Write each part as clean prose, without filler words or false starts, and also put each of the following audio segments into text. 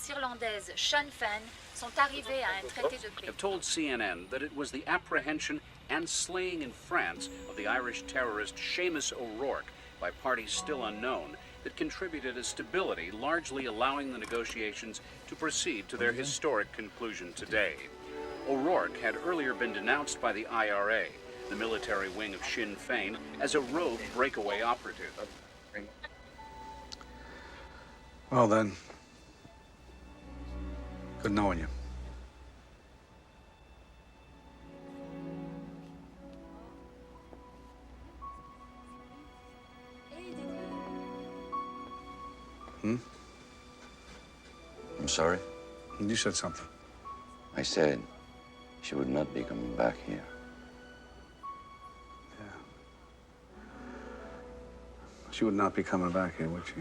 forces irlandaises Sinn Féin sont arrivées à un traité de paix. Have told CNN that it was the apprehension and slaying in France of the Irish terrorist Seamus O'Rourke by parties still unknown that contributed to stability, largely allowing the negotiations to proceed to their historic conclusion today. O'Rourke had earlier been denounced by the IRA, the military wing of Sinn Féin, as a rogue breakaway operative. Well then, good knowing you. I'm sorry? You said something. I said she would not be coming back here. Yeah. She would not be coming back here, would she?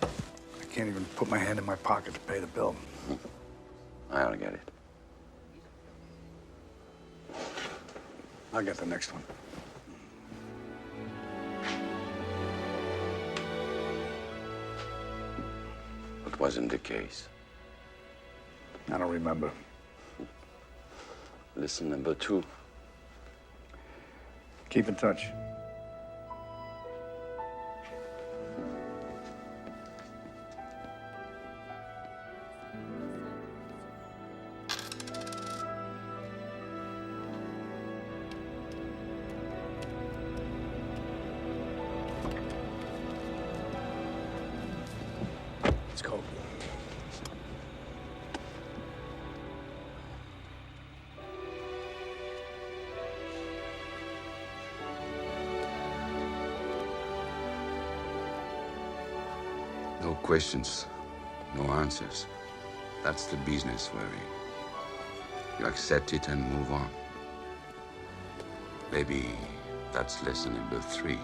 I can't even put my hand in my pocket to pay the bill. I ought to get it. I'll get the next one. What wasn't the case? I don't remember. Listen, number 2. Keep in touch. Let's go. No questions, no answers. That's the business we're in. You accept it and move on. Maybe that's lesson number 3.